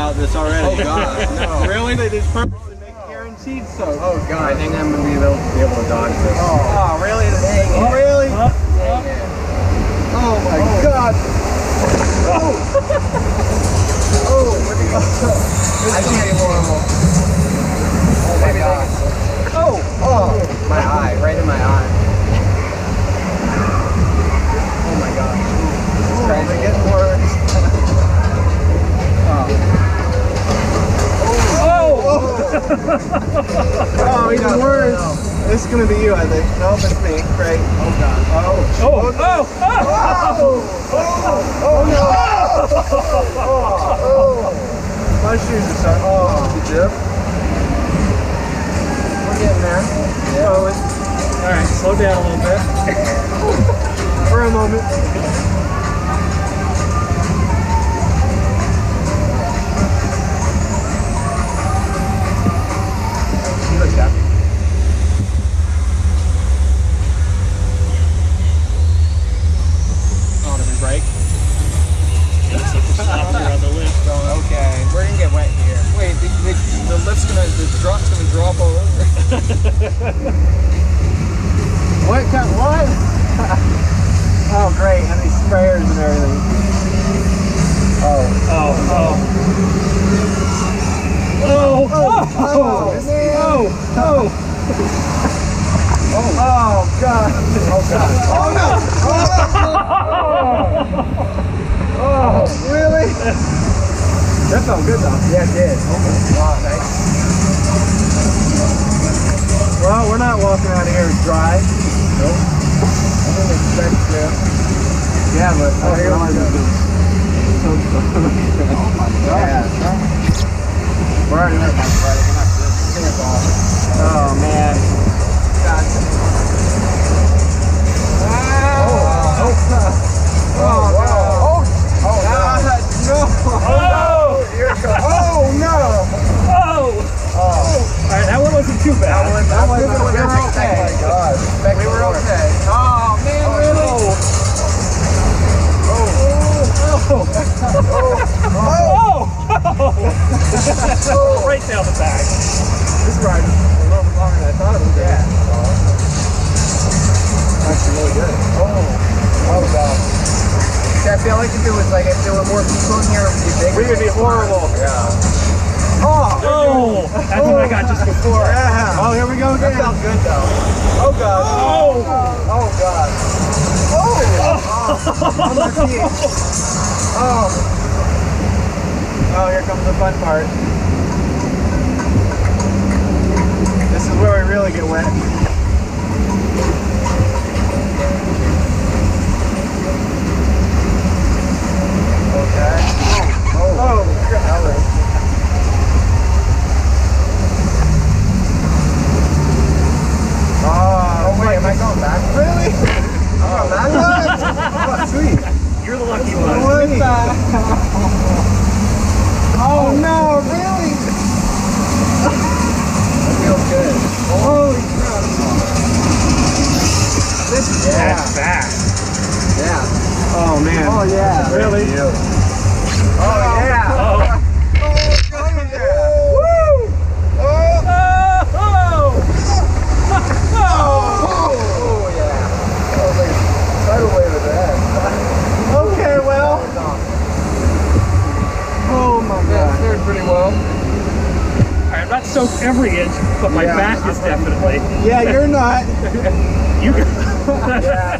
about this already. Oh God, no. Really? They just purposely make guaranteed soap. Oh God. I think I'm gonna be able to dodge this. Oh, really? Oh, really? Oh my God. Oh. Oh, what do you I can't horrible. Oh my God. Oh. Oh. My eye, right in my eye. Oh my God. It's crazy. It's getting worse. Oh, even worse. This is gonna be you, I think. No, it's me. Great. Oh God. Oh. Oh. Oh no. Oh. My shoes are so. Oh, the dip. We're getting there. Slowly. All right, slow down a little bit. For a moment. He looks happy. Oh, did we break? Looks like we're stopping here on the lift. Okay, we're gonna get wet here. Wait, the lift's gonna, the drop's gonna drop all over. What? Oh, great. And these sprayers and everything. Oh. Oh, God. Oh, God. Oh, no. Oh, really? That felt good, though. Yeah, it did. Oh, nice. Well, we're not walking out of here dry. Nope. I didn't expect to. Yeah, but Oh, here we go. Oh, my God. Yeah. We're already late, Mike, Friday. We're not good. This thing is awesome. Oh, man. God. Oh, wow. Oh, God. No. Oh! Here it comes. Oh, no. Oh! All right, that one wasn't too bad. We were okay. Oh, my God. We were okay. Oh, man, really? Right down the back. This ride is a little bit longer than I thought it was. Yeah. Actually really good. Oh, God. See, I feel like if there were more people in here, it would be bigger. We could be horrible. Yeah. Oh! That's what I got just before. Yeah. Oh, here we go That again. felt good, though. Oh, God. Oh! Oh, God. On my feet. Oh. Oh, here comes the fun part. This is where we really get wet. Okay. Oh, Oh, wait, am I going back? really? Oh, back? Oh, sweet. You're the lucky one. What the? Oh no, really? That feels good. Holy crap. This is That's fast. Yeah. Oh man. Oh, yeah. Really? Oh, yeah. Oh. Oh, yeah. That was like a tidal wave of that. Okay, well. Oh my Yeah, God. it's fared pretty well. Alright, I'm not soaked every inch, but my Yeah, back is definitely. Yeah, you're not. You Yeah.